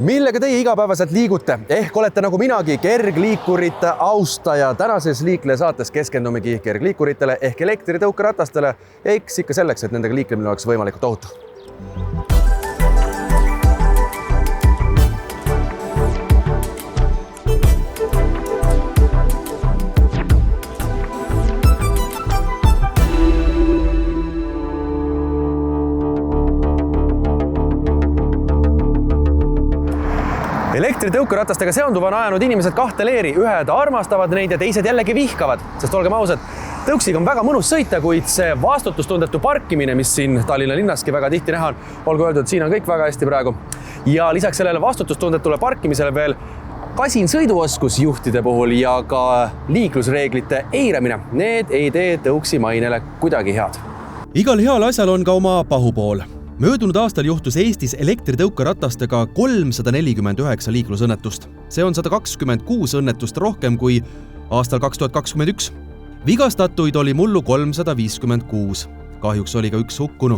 Millega teie igapäevaselt liigute? Ehk olete nagu minagi kergliikurite austaja. Tänases Liikleja saates keskendumegi kergliikuritele ehk elektritõukeratastele, eks ikka selleks, et nendega liiklemine oleks võimalikult ohutu. Elektritõukeratastega seonduva on ajanud inimesed kahte leeri. Ühed armastavad neid ja teised jällegi vihkavad, sest olgem ausad, tõuksiga on väga mõnus sõita, kuid see vastutustundetu parkimine, mis siin Tallinna linnaski väga tihti näha on, olgu öeldud, siin on kõik väga hästi praegu. Ja lisaks sellele vastutustundetule parkimisele veel kasin sõiduoskus juhtide puhul ja ka liiklusreeglite eiramine. Need ei tee tõuksi mainele kuidagi head. Igal heal asjal on ka oma pahupool. Möödunud aastal juhtus Eestis elektritõukeratastega 349 liiklusõnnetust. See on 126 õnnetust rohkem kui aastal 2021. Vigastatuid oli mullu 356. Kahjuks oli ka üks hukkunu.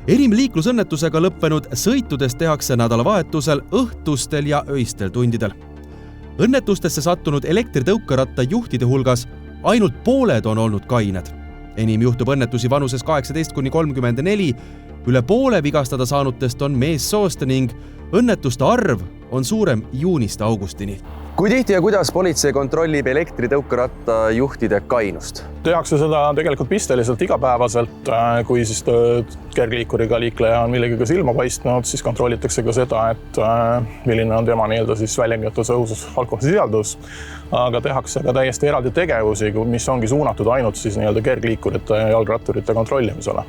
Enim liiklusõnnetusega lõppenud sõitudest tehakse nädalavahetusel, õhtustel ja öistel tundidel. Õnnetustesse sattunud elektritõukeratta juhtide hulgas ainult pooled on olnud kained. Enim juhtub õnnetusi vanuses 18–34, üle poole vigastada saanutest on meessoost ning õnnetuste arv on suurem juunist augustini. Kui tihti ja kuidas politsei kontrollib elektritõukeratta juhtide kainust? Tehakse seda tegelikult pisteliselt igapäevaselt. Kui siis kergliikuriga liikleja on millegagi silma paistnud, siis kontrollitakse ka seda, et milline on tema siis väljendatud õhusus alkoholisisaldus. Aga tehakse ka täiesti eraldi tegevusi, mis ongi suunatud ainult siis kergliikurite ja jalgratturite kontrollimisele.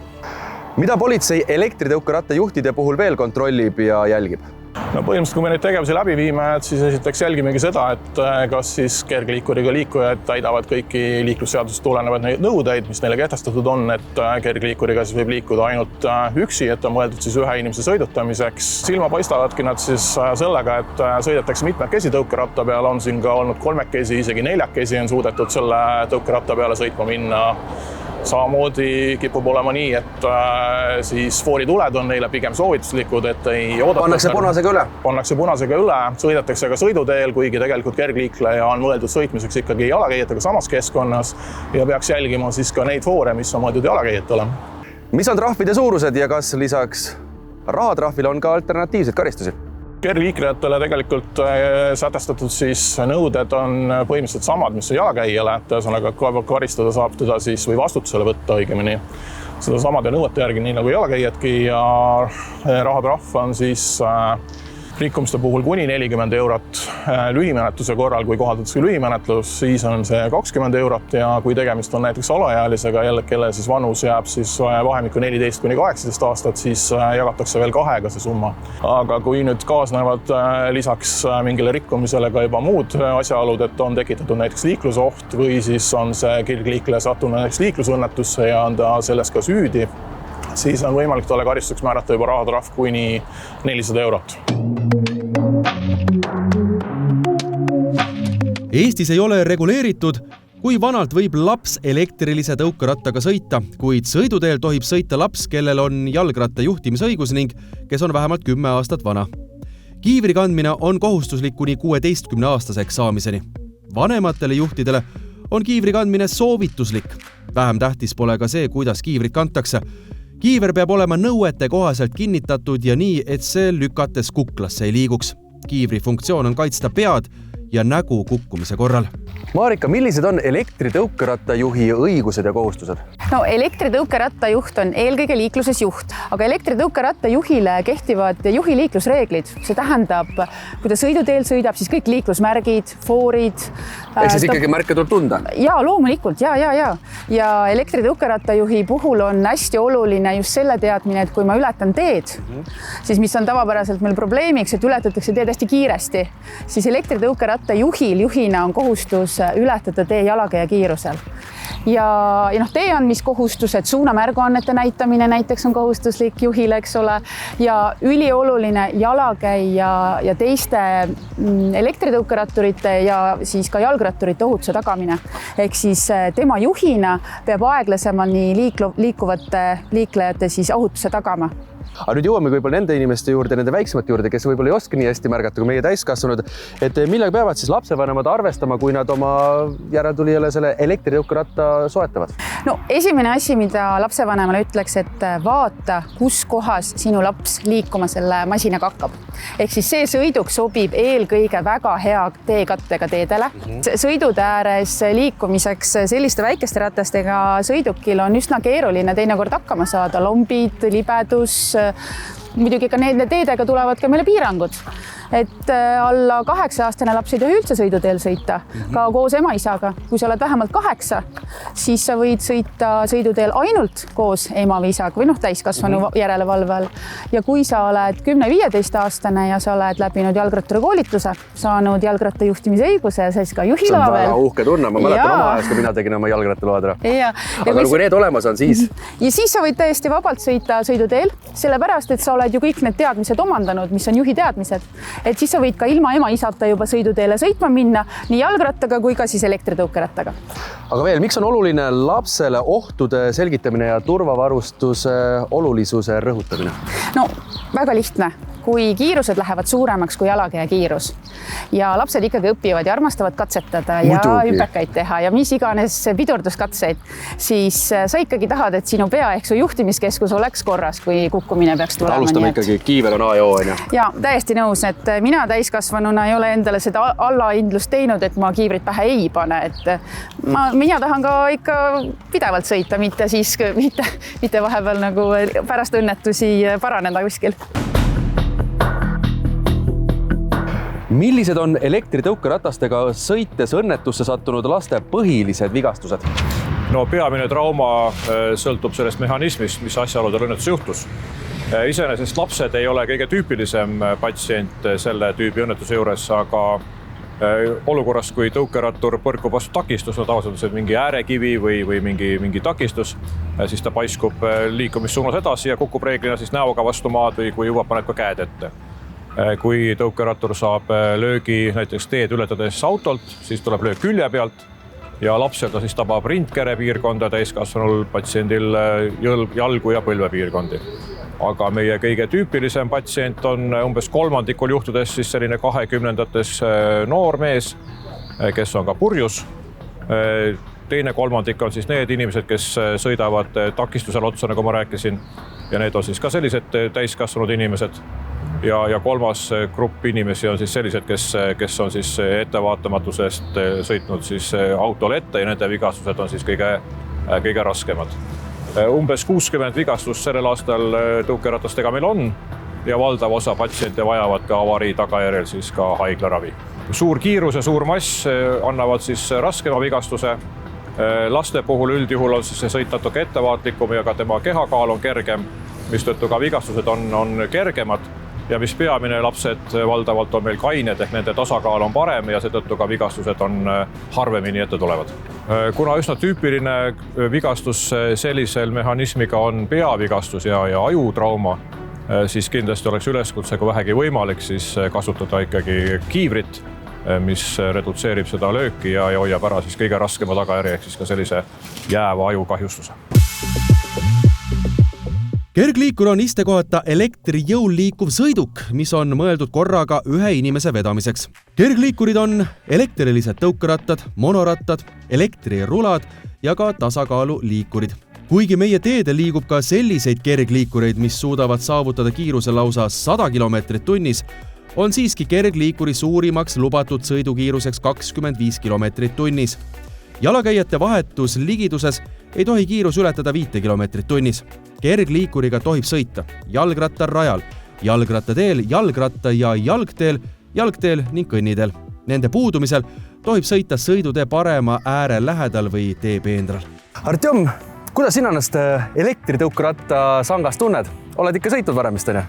Mida politsei elektritõukeratta juhtide puhul veel kontrollib ja jälgib? No põhimõtteliselt, kui me neid tegevusi läbi viime, siis esiteks jälgimegi seda, et kas siis kergliikuriga liikujad täidavad kõiki liiklusseadusest tulenevad neid nõudeid, mis neile kehtestatud on, et kergliikuriga siis võib liikuda ainult üksi, et on mõeldud siis ühe inimese sõidutamiseks. Silma paistavadki nad siis sellega, et sõidetakse mitmekesi tõukeratta peale, on siin ka olnud kolmekesi, isegi neljakesi on suudetud selle tõukeratta peale sõitma minna. Samamoodi kipub olema nii, et siis foorituled on neile pigem soovituslikud, et ei oodata. Pannakse punasega üle, sõidetakse ka sõiduteel, kuigi tegelikult kergliikleja on mõeldud sõitmiseks ikkagi jalakäijatega samas keskkonnas ja peaks jälgima siis ka neid foore, mis on mõeldud jalakäijatele. Mis on trahvide suurused ja kas lisaks rahatrahvile on ka alternatiivseid karistusi? Kergliiklejatele tegelikult sätestatud siis nõuded on põhimõtteliselt samad, mis on jalakäijale, et ühesõnaga karistada saab teda siis või vastutusele võtta õigemini seda samade nõuete järgi, nii nagu jalakäijadki, ja rahatrahv on siis rikkumiste puhul kuni 40 eurot. Lühimenetluse korral, kui kohaldatakse lühimenetlus, siis on see 20 eurot ja kui tegemist on näiteks alaealisega, kelle siis vanus jääb siis vahemikku 14–18 aastat, siis jagatakse veel 2 see summa. Aga kui nüüd kaasnevad lisaks mingile rikkumisele ka juba muud asjaolud, et on tekitatud näiteks liiklusoht või siis on see kergliikleja sattunud näiteks liiklusõnnetusse ja on ta selles ka süüdi, siis on võimalik talle karistuseks määrata juba rahatrahv kuni 400 eurot. Eestis ei ole reguleeritud, kui vanalt võib laps elektrilise tõukerattaga sõita, kuid sõiduteel tohib sõita laps, kellel on jalgratta juhtimisõigus ning kes on vähemalt 10 aastat vana. Kiivri kandmine on kohustuslik kuni 16-aastaseks saamiseni. Vanematele juhtidele on kiivri kandmine soovituslik. Vähem tähtis pole ka see, kuidas kiivrit kantakse. Kiiver peab olema nõuete kohaselt kinnitatud ja nii, et see lükates kuklasse ei liiguks. Kiivri funktsioon on kaitsta pead ja nägu kukkumise korral. Marika, millised on elektritõukerattajuhi õigused ja kohustused? No, elektritõukerattajuht on eelkõige liikluses juht, aga elektritõukerattajuhile kehtivad juhi liiklusreeglid. See tähendab, kui ta sõiduteel sõidab, siis kõik liiklusmärgid, foorid. Ehk siis ikkagi märke tuleb tunda? Jaa, loomulikult, ja. Ja elektritõukerattajuhi puhul on hästi oluline just selle teadmine, et kui ma ületan teed, siis mis on tavapäraselt meil probleemiks, et ületatakse teed hästi kiiresti, siis elektritõukerattajuhil juhina on kohustus ületada tee jalakäija kiirusel. Ja tee on jälgimiskohustused, suunamärguannete näitamine näiteks on kohustuslik juhile, eks ole, ja ülioluline jalakäija ja teiste elektritõukeratturite ja siis ka jalgratturite ohutuse tagamine. Ehk siis tema juhina peab aeglasemalt liikuvate liiklejate siis ohutuse tagama. Aga nüüd jõuame võib-olla nende inimeste juurde, nende väiksemate juurde, kes võib-olla ei oska nii hästi märgata kui meie täiskasvanud, et millega peavad siis lapsevanemad arvestama, kui nad oma järeltulijale selle elektritõukeratta soetavad? No esimene asi, mida lapsevanemale ütleks, et vaata, kus kohas sinu laps liikuma selle masinaga hakkab. Ehk siis see sõiduk sobib eelkõige väga hea teekattega teedele. Sõidude ääres liikumiseks selliste väikeste ratastega sõidukil on üsna keeruline teinekord hakkama saada, lombid, libedus, muidugi ka nende teedega tulevad ka meile piirangud, et alla 8-aastane laps ei tohi üldse sõiduteel sõita, ka koos ema-isaga. Kui sa oled vähemalt 8, siis sa võid sõita sõiduteel ainult koos ema või isaga või täiskasvanu järelevalve all. Ja kui sa oled 10-15-aastane ja sa oled läbinud jalgratturi koolituse, saanud jalgrattajuhtimise õiguse ja siis ka juhiloa veel. See on väga uhke tunne, ma mäletan oma ajast, kui mina tegin oma jalgrattaload ära. Aga kui need olemas on, siis? Ja siis sa võid täiesti vabalt sõita sõiduteel, sellepärast, et sa oled ju kõik need teadmised omandanud, mis on juhi teadmised. Et siis sa võid ka ilma ema-isata juba sõiduteele sõitma minna nii jalgrattaga kui ka siis elektritõukerattaga. Aga veel, miks on oluline lapsele ohtude selgitamine ja turvavarustuse olulisuse rõhutamine? No väga lihtne. Kui kiirused lähevad suuremaks kui jalakäija kiirus ja lapsed ikkagi õpivad ja armastavad katsetada ja hüpekaid teha ja mis iganes pidurduskatseid, siis sa ikkagi tahad, et sinu pea ehk su juhtimiskeskus oleks korras, kui kukkumine peaks tulema. Alustame ikkagi, kiivel on A ja O, on ju? Ja täiesti nõus, et mina täiskasvanuna ei ole endale seda allaindlust teinud, et ma kiivrit pähe ei pane, et mina tahan ka ikka pidevalt sõita, mitte vahepeal nagu pärast õnnetusi paraneda kuskil. Millised on elektritõukeratastega sõites õnnetusse sattunud laste põhilised vigastused? No peamine trauma sõltub sellest mehhanismist, mis asjaoludel õnnetus juhtus. Iseenesest lapsed ei ole kõige tüüpilisem patsient selle tüübi õnnetuse juures, aga olukorras, kui tõukerattur põrkub vastu takistus, no tavaliselt on mingi äärekivi või mingi takistus, siis ta paiskub liikumissuunas edasi ja kukub reeglina siis näoga vastu maad või kui juba paneb ka käed ette. Kui tõukerattur saab löögi näiteks teed ületades autolt, siis tuleb löög külje pealt ja lapsel ta siis tabab rindkere piirkonda, täiskasvanul patsiendil jalgu ja põlvepiirkondi. Aga meie kõige tüüpilisem patsient on umbes kolmandikul juhtudes siis selline 20-ndates noor mees, kes on ka purjus. Teine kolmandik on siis need inimesed, kes sõidavad takistusel otsa, nagu ma rääkisin, ja need on siis ka sellised täiskasvanud inimesed. Ja kolmas grupp inimesi on siis sellised, kes on siis ettevaatamatusest sõitnud siis autole ette ja nende vigastused on siis kõige raskemad. Umbes 60 vigastust sellel aastal tõukeratastega meil on ja valdav osa patsiente vajavad ka avarii tagajärjel siis ka haiglaravi. Suur kiirus ja suur mass annavad siis raskema vigastuse. Laste puhul üldjuhul on siis see sõit natuke ettevaatlikum ja ka tema kehakaal on kergem, mistõttu ka vigastused on kergemad. Ja mis peamine, lapsed valdavalt on meil kained, ehk nende tasakaal on parem ja seetõttu ka vigastused on harvemini ette tulevad. Kuna üsna tüüpiline vigastus sellisel mehhanismiga on peavigastus ja ajutrauma, siis kindlasti oleks üleskutse, kui vähegi võimalik, siis kasutada ikkagi kiivrit, mis redutseerib seda lööki ja hoiab ära siis kõige raskema tagajärje, ehk siis ka sellise jääva ajukahjustuse. Kergliikur on istekohata elektrijõul liikuv sõiduk, mis on mõeldud korraga ühe inimese vedamiseks. Kergliikurid on elektrilised tõukerattad, monorattad, elektrirulad ja ka tasakaaluliikurid. Kuigi meie teedel liigub ka selliseid kergliikureid, mis suudavad saavutada kiiruse lausa 100 km tunnis, on siiski kergliikuri suurimaks lubatud sõidukiiruseks 25 km tunnis. Jalakäijate vahetus ligiduses ei tohi kiirus ületada 5 km tunnis. Kergliikuriga tohib sõita jalgrattarajal, jalgrattateel, jalgratta- ja jalgteel ning kõnniteel. Nende puudumisel tohib sõita sõidutee parema ääre lähedal või teepeendral. Artjom, kuidas sina ennast elektritõukeratta sangas tunned? Oled ikka sõitnud varem vist, on ju?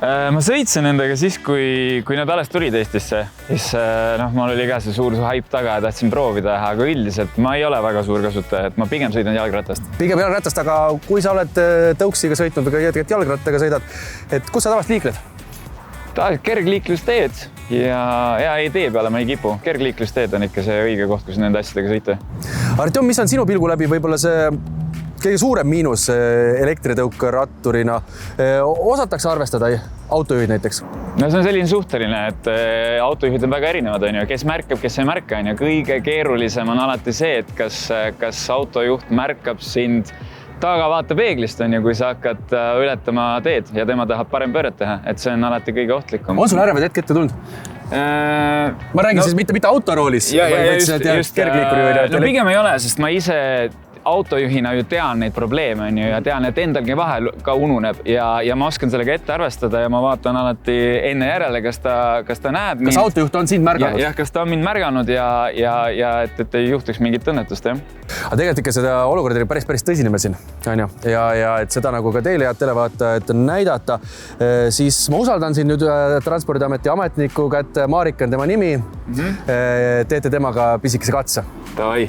Ma sõitsin nendega siis, kui nad alles tulid Eestisse, siis mul oli ka see suur haip taga ja tahtsin proovida, aga üldiselt ma ei ole väga suur kasutaja, et ma pigem sõidan jalgratast. Pigem jalgratast, aga kui sa oled tõuksiga sõitnud või jalgrattaga sõidad, et kus sa tavaliselt liikled? Kergliiklusteed ja ei tee peale ma ei kipu. Kergliiklusteed on ikka see õige koht, kus nende asjadega sõita. Artjom, mis on sinu pilgu läbi võib-olla see kõige suurem miinus elektritõukeratturina? Osatakse arvestada autojuhid näiteks? No see on selline suhteline, et autojuhid on väga erinevad, kes märkab, kes ei märka. Kõige keerulisem on alati see, et kas autojuht märkab sind tagavaatepeeglist, kui sa hakkad ületama teed ja tema tahab parem pööret teha, et see on alati kõige ohtlikum. On sul ärevad hetk ette tulnud? Ma räägin siis mitte autoroolis, just kergliikuri. No pigem ei ole, sest ma ise autojuhina ju tean neid probleeme ja tean, et endalgi vahel ka ununeb ja ma oskan sellega ette arvestada ja ma vaatan alati enne järele, kas ta näeb. Kas autojuht on sind märganud? Jah, kas ta on mind märganud ja et ei juhtuks mingit õnnetust, jah. Aga tegelikult ikka seda olukorda oli päris tõsine meil siin, on ju? Ja et seda nagu ka teile head televaatajad näidata, siis ma usaldan siin nüüd Transpordiameti ametniku kätte, Marika on tema nimi. Teete temaga pisikese katse. Davai.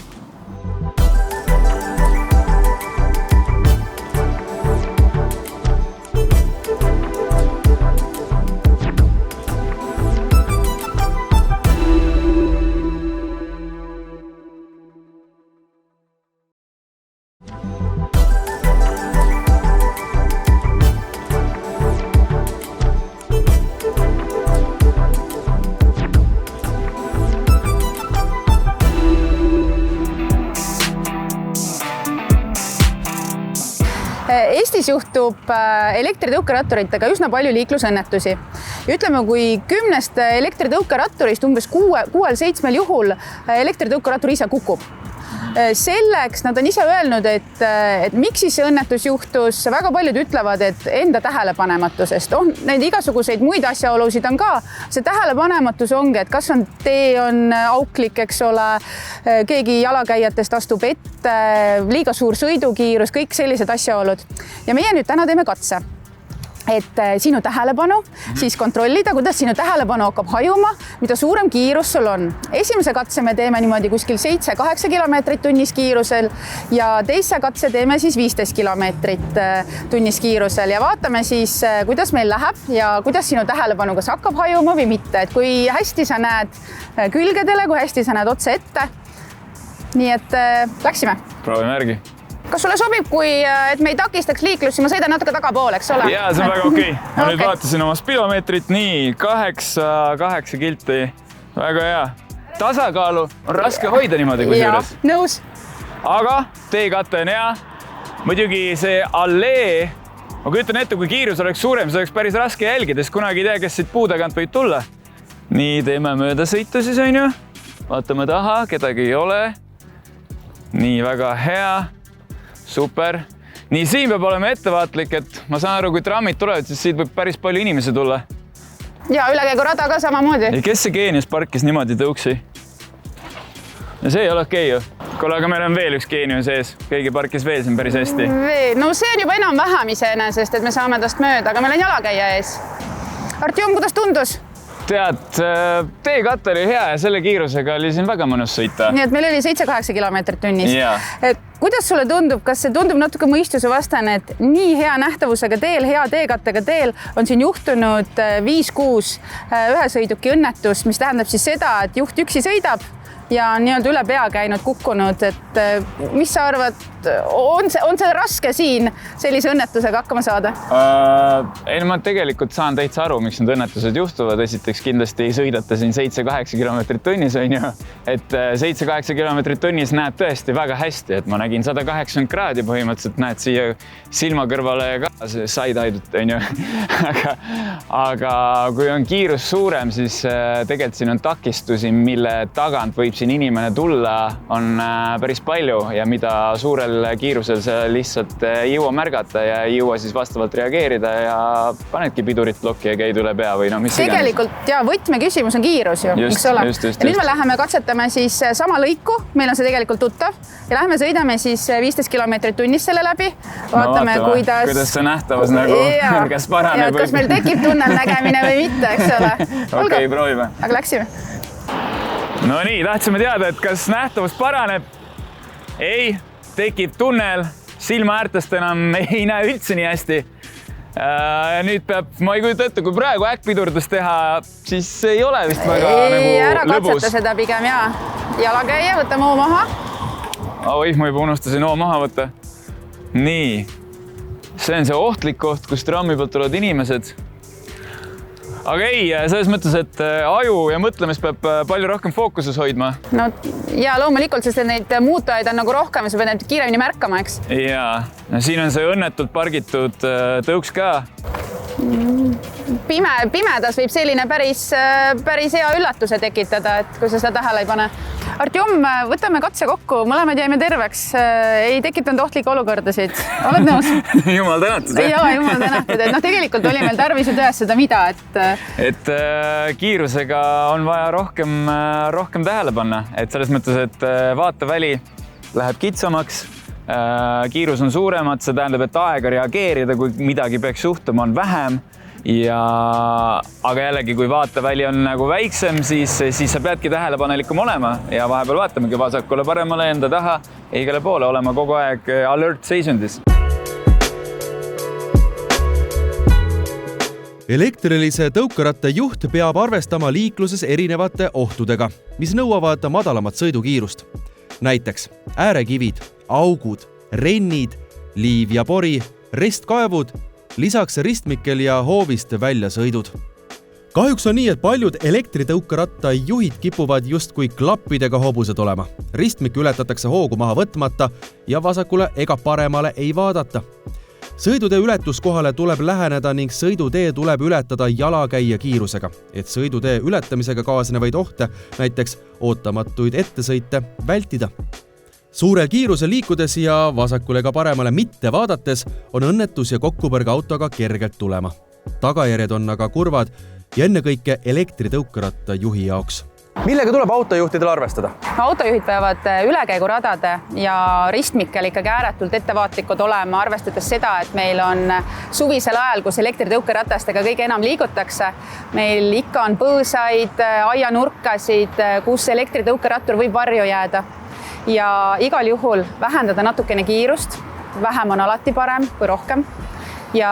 Eestis juhtub elektritõukeratturitega üsna palju liiklusõnnetusi. Ja ütleme, kui 10 elektritõukeratturist umbes 6-7 juhul elektritõukerattur ise kukub. Selleks nad on ise öelnud, et miks siis see õnnetus juhtus. Väga paljud ütlevad, et enda tähelepanematusest. Neid igasuguseid muid asjaolusid on ka. See tähelepanematus ongi, et kas tee on auklik, eks ole, keegi jalakäijatest astub ette, liiga suur sõidukiirus, kõik sellised asjaolud. Ja meie nüüd täna teeme katse. Et sinu tähelepanu, siis kontrollida, kuidas sinu tähelepanu hakkab hajuma, mida suurem kiirus sul on. Esimese katse me teeme niimoodi kuskil 7-8 kilomeetrit tunnis kiirusel ja teise katse teeme siis 15 kilomeetrit tunnis kiirusel ja vaatame siis, kuidas meil läheb ja kuidas sinu tähelepanu kas hakkab hajuma või mitte. Et kui hästi sa näed külgedele, kui hästi sa näed otse ette. Nii et läksime. Proovime järgi. Kas sulle sobib, et me ei takistaks liiklust, ma sõidan natuke tagapoole, eks ole? Jaa, see on väga okei. Ma nüüd vaatasin oma spilomeetrit, nii 8 kilti. Väga hea. Tasakaalu on raske hoida niimoodi kui juures. Nõus. Aga teekate on hea. Muidugi see allee, ma kujutan ette, kui kiirus oleks suurem, see oleks päris raske jälgida, sest kunagi ei tea, kes siit puudagant võib tulla. Nii, teeme mööda sõitu siis, on ju. Vaatame taha, kedagi ei ole. Nii, väga hea. Super. Nii, siin peab olema ettevaatlik, et ma saan aru, kui trammid tulevad, siis siit võib päris palju inimesi tulla. Ja ülekäigurada ka samamoodi. Ja kes see geenius parkis niimoodi tõuksi? Ja see ei ole okei ju. Kuule, aga meil on veel üks geenius ees. Keegi parkis veel siin päris hästi. No see on juba enam vähem iseenesest, et me saame tast mööda, aga meil on jalakäija ees. Artjom, kuidas tundus? Tead, teekatte oli hea ja selle kiirusega oli siin väga mõnus sõita. Nii et meil oli 7-8 kilomeetrit tunnis. Yeah. Kuidas sulle tundub, kas see tundub natuke mõistusevastane, et nii hea nähtavusega teel, hea teekattega teel on siin juhtunud 5-6 ühe sõiduki õnnetus, mis tähendab siis seda, et juht üksi sõidab ja nii-öelda üle pea käinud, kukkunud, et mis sa arvad, on see raske siin sellise õnnetusega hakkama saada? Ma tegelikult saan täitsa aru, miks need õnnetused juhtuvad. Esiteks kindlasti ei sõidata siin 7-8 kilomeetrit tunnis, on ju. Et 7-8 kilomeetrit tunnis näeb tõesti väga hästi, et ma nägin 180 kraadi põhimõtteliselt, näed siia silma kõrvale ka side-aidut, on ju. Aga kui on kiirus suurem, siis tegelikult siin on takistusi, mille tagant võib siin inimene tulla, on päris palju ja mida suurel kõrgel kiirusel sa lihtsalt ei jõua märgata ja ei jõua siis vastavalt reageerida ja panedki pidurit plokki ja käid üle pea või mis tegelikult ja võtmeküsimus on kiirus ju, eks ole. Ja nüüd me läheme katsetame siis sama lõiku, meil on see tegelikult tuttav ja läheme sõidame siis 15 kilomeetrit tunnis selle läbi. Vaatame, kuidas see nähtavus kas paraneb. Kas meil tekib tunnelnägemine või mitte, eks ole. Okei, proovime. Aga läksime. No nii, tahtsime teada, et kas nähtavus paraneb. Ei, tekib tunnel, silmaäärtest enam ei näe üldse nii hästi. Nüüd peab, ma ei kujuta ette, kui praegu äkkpidurdus teha, siis ei ole vist väga ära lõbus. Katseta seda pigem, jaa. Jalakäia, võtame oo maha. Oih, ma juba unustasin oo maha võtta. Nii, see on see ohtlik koht, kus trammi pealt tulevad inimesed. Aga ei, selles mõttes, et aju ja mõtlemist peab palju rohkem fookuses hoidma. No ja loomulikult, sest neid muutujaid on nagu rohkem ja sa pead neid kiiremini märkama, eks? Jaa, siin on see õnnetult pargitud tõuks ka. Pimedas võib selline päris hea üllatuse tekitada, et kui sa seda tähele ei pane. Artjom, võtame katse kokku, mõlemad jäime terveks, ei tekitanud ohtlikke olukordasid. Oled nõus? Jumal tänatud. Jaa, jumal tänatud. Et tegelikult oli meil tarvis ju tõestada mida, et kiirusega on vaja rohkem tähele panna. Et selles mõttes, et vaateväli läheb kitsamaks, kiirus on suuremad, see tähendab, et aega reageerida, kui midagi peaks juhtuma, on vähem. Aga jällegi, kui vaateväli on nagu väiksem, siis sa peadki tähelepanelikum olema ja vahepeal vaatamegi vasakule, paremale, enda taha, igale poole olema kogu aeg alert seisundis. Elektrilise tõukeratta juht peab arvestama liikluses erinevate ohtudega, mis nõuavad madalamat sõidukiirust. Näiteks äärekivid, augud, rennid, liiv ja pori, restkaevud, lisaks ristmikel ja hoovist väljasõidud. Kahjuks on nii, et paljud elektritõukeratta juhid kipuvad justkui klappidega hobused olema. Ristmik ületatakse hoogu maha võtmata ja vasakule ega paremale ei vaadata. Sõidutee ületuskohale tuleb läheneda ning sõidutee tuleb ületada jalakäija kiirusega, et sõidutee ületamisega kaasnevaid ohte, näiteks ootamatuid ettesõite, vältida. Suurel kiirusel liikudes ja vasakule ega paremale mitte vaadates on õnnetus ja kokkupõrge autoga kergelt tulema. Tagajärjed on aga kurvad ja ennekõike elektritõukeratta juhi jaoks. Millega tuleb autojuhtidel arvestada? Autojuhid peavad ülekäiguradade ja ristmikel ikkagi ääretult ettevaatlikud olema, arvestades seda, et meil on suvisel ajal, kus elektritõukeratastega kõige enam liigutakse. Meil ikka on põõsaid, aianurkasid, kus elektritõukerattur võib varju jääda. Ja igal juhul vähendada natukene kiirust, vähem on alati parem kui rohkem. Ja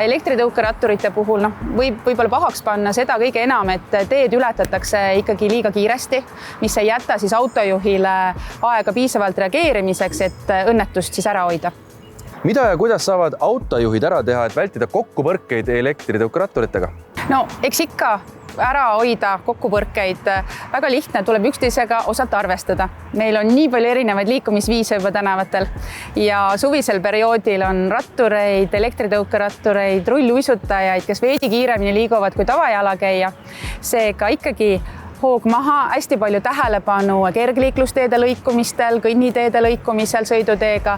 elektritõukeratturite puhul võib-olla pahaks panna seda kõige enam, et teed ületatakse ikkagi liiga kiiresti, mis ei jäta siis autojuhile aega piisavalt reageerimiseks, et õnnetust siis ära hoida. Mida ja kuidas saavad autojuhid ära teha, et vältida kokkupõrkeid elektritõukeratturitega? No, eks ikka ära hoida kokkupõrkeid. Väga lihtne, tuleb üksteisega osalt arvestada. Meil on nii palju erinevaid liikumisviise juba tänavatel ja suvisel perioodil on rattureid, elektritõukerattureid, rulluisutajaid, kes veidi kiiremini liiguvad kui tavajalakäija. Seega ikkagi hoog maha, hästi palju tähelepanu kergliiklusteede lõikumistel, kõnniteede lõikumisel sõiduteega.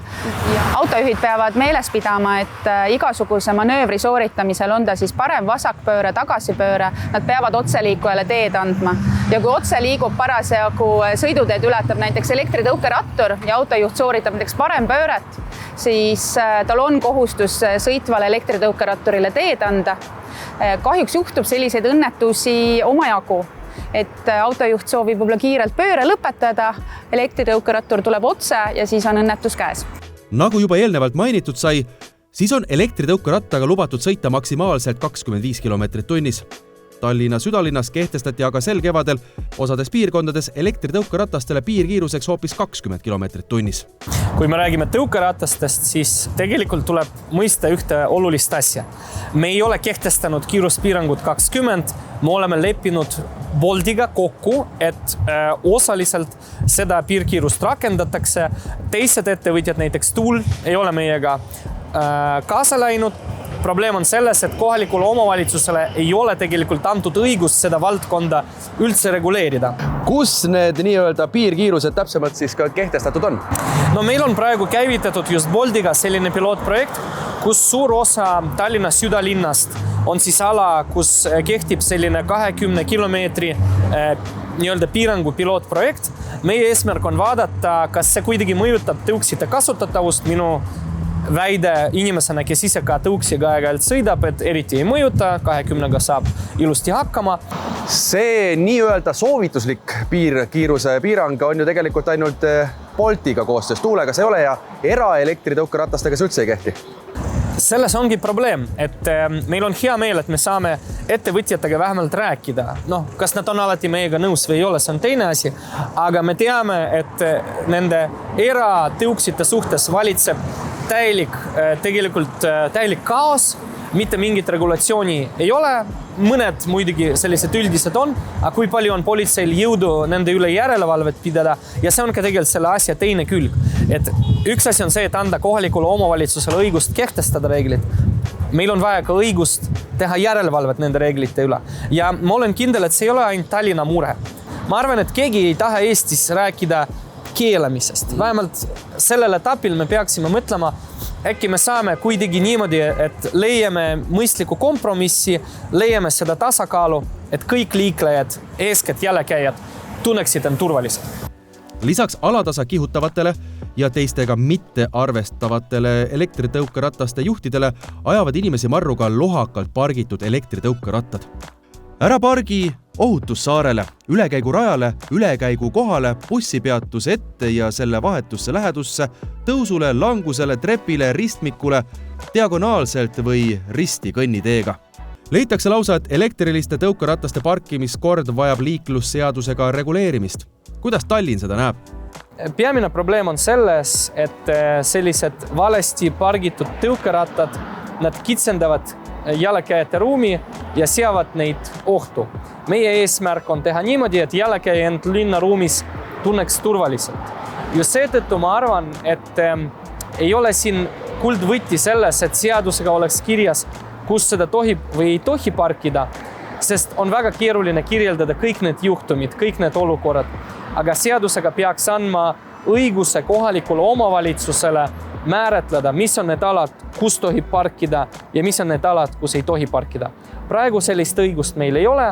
Autojuhid peavad meeles pidama, et igasuguse manöövri sooritamisel on ta siis parem vasakpööre, tagasipööre, nad peavad otseliikujale teed andma. Ja kui otse liigub parasjagu sõiduteed ületab näiteks elektritõukerattur ja autojuht sooritab näiteks parem pööret, siis tal on kohustus sõitvale elektritõukeratturile teed anda. Kahjuks juhtub selliseid õnnetusi omajagu. Et autojuht soovib võib-olla kiirelt pööre lõpetada, elektritõukerattur tuleb otse ja siis on õnnetus käes. Nagu juba eelnevalt mainitud sai, siis on elektritõukerattaga lubatud sõita maksimaalselt 25 kilomeetrit tunnis. Tallinna südalinnas kehtestati aga sel kevadel osades piirkondades elektritõukeratastele piirkiiruseks hoopis 20 kilomeetrit tunnis. Kui me räägime tõukeratastest, siis tegelikult tuleb mõista ühte olulist asja. Me ei ole kehtestanud kiiruspiirangut 20, me oleme leppinud Boltiga kokku, et osaliselt seda piirkiirust rakendatakse. Teised ettevõtjad, näiteks Tuul, ei ole meiega kaasa läinud. Probleem on selles, et kohalikule omavalitsusele ei ole tegelikult antud õigust seda valdkonda üldse reguleerida. kus need nii-öelda piirkiirused täpsemalt siis ka kehtestatud on? No meil on praegu käivitatud just Boltiga selline pilootprojekt, kus suur osa Tallinna südalinnast on siis ala, kus kehtib selline 20 kilomeetri nii-öelda piirangu pilootprojekt. Meie eesmärk on vaadata, kas see kuidagi mõjutab tõukside kasutatavust. Minu väide inimesena, kes ise ka tõuksiga aeg-ajalt sõidab, et eriti ei mõjuta, 20-ga saab ilusti hakkama. See nii-öelda soovituslik kiiruse piirang on ju tegelikult ainult Boltiga koostöös, Tuulega see ei ole ja eraelektritõukeratastega see üldse ei kehti. Selles ongi probleem, et meil on hea meel, et me saame ettevõtjatega vähemalt rääkida. Kas nad on alati meiega nõus või ei ole, see on teine asi. Aga me teame, et nende eratõuksite suhtes valitseb täielik kaos, mitte mingit regulatsiooni ei ole. Mõned muidugi sellised üldised on, aga kui palju on politseil jõudu nende üle järelevalvet pidada ja see on ka tegelikult selle asja teine külg. Et üks asi on see, et anda kohalikule omavalitsusele õigust kehtestada reeglid. Meil on vaja ka õigust teha järelevalvet nende reeglite üle. Ja ma olen kindel, et see ei ole ainult Tallinna mure. Ma arvan, et keegi ei taha Eestis rääkida keelamisest. Vähemalt sellel etapil me peaksime mõtlema, äkki me saame kuidagi niimoodi, et leiame mõistliku kompromissi, leiame seda tasakaalu, et kõik liiklejad, eeskätt jalakäijad, tunneksid end turvaliselt. Lisaks alatasa kihutavatele ja teistega mitte arvestavatele elektritõukerataste juhtidele ajavad inimesi marru ka lohakalt pargitud elektritõukerattad. Ära pargi ohutussaarele, ülekäigurajale, ülekäigu kohale, bussipeatuse ette ja selle vahetusse lähedusse, tõusule, langusele, trepile, ristmikule, diagonaalselt või risti kõnniteega. Leitakse lausa, et elektriliste tõukerataste parkimiskord vajab liiklusseadusega reguleerimist. Kuidas Tallinn seda näeb? Peamine probleem on selles, et sellised valesti pargitud tõukerattad, nad kitsendavad jalakäijate ruumi ja seavad neid ohtu. Meie eesmärk on teha niimoodi, et jalakäija end linnaruumis tunneks turvaliselt. Just seetõttu ma arvan, et ei ole siin kuldvõti selles, et seadusega oleks kirjas, kus seda tohib või ei tohi parkida, sest on väga keeruline kirjeldada kõik need juhtumid, kõik need olukorrad. Aga seadusega peaks andma õiguse kohalikule omavalitsusele määratleda, mis on need alad, kus tohib parkida ja mis on need alad, kus ei tohi parkida. Praegu sellist õigust meil ei ole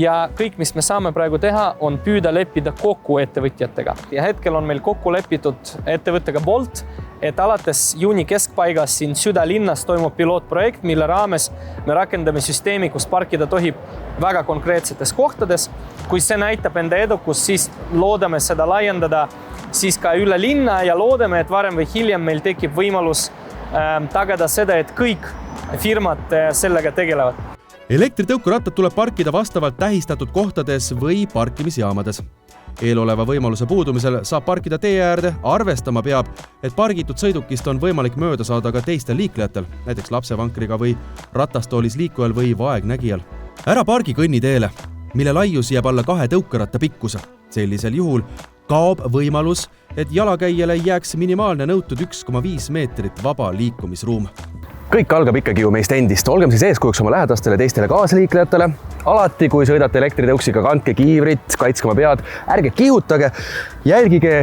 ja kõik, mis me saame praegu teha, on püüda leppida kokku ettevõtjatega. Ja hetkel on meil kokku lepitud ettevõttega Bolt, et alates juuni keskpaigas siin südalinnas toimub pilootprojekt, mille raames me rakendame süsteemi, kus parkida tohib väga konkreetsetes kohtades. Kui see näitab enda edukus, siis loodame seda laiendada siis ka üle linna ja loodame, et varem või hiljem meil tekib võimalus tagada seda, et kõik firmad sellega tegelevad. Elektritõukerattad tuleb parkida vastavalt tähistatud kohtades või parkimisjaamades. Eeloleva võimaluse puudumisel saab parkida tee äärde, arvestama peab, et pargitud sõidukist on võimalik mööda saada ka teistel liiklejatel, näiteks lapsevankriga või ratastoolis liikujal või vaegnägijal. Ära pargi kõnniteele, mille laius jääb alla 2 tõukeratta pikkuse. Sellisel juhul kaob võimalus, et jalakäijale jääks minimaalne nõutud 1,5 meetrit vaba liikumisruum. Kõik algab ikkagi ju meist endist. Olgem siis eeskujuks oma lähedastele teistele kaasliiklejatele. Alati, kui sõidate elektritõuksiga, kandke kiivrit, kaitske oma pead, ärge kihutage, jälgige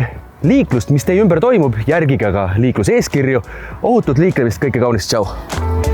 liiklust, mis teie ümber toimub, järgige aga liikluseeskirju. Ohutut liiklemist, kõike kaunist, tšau!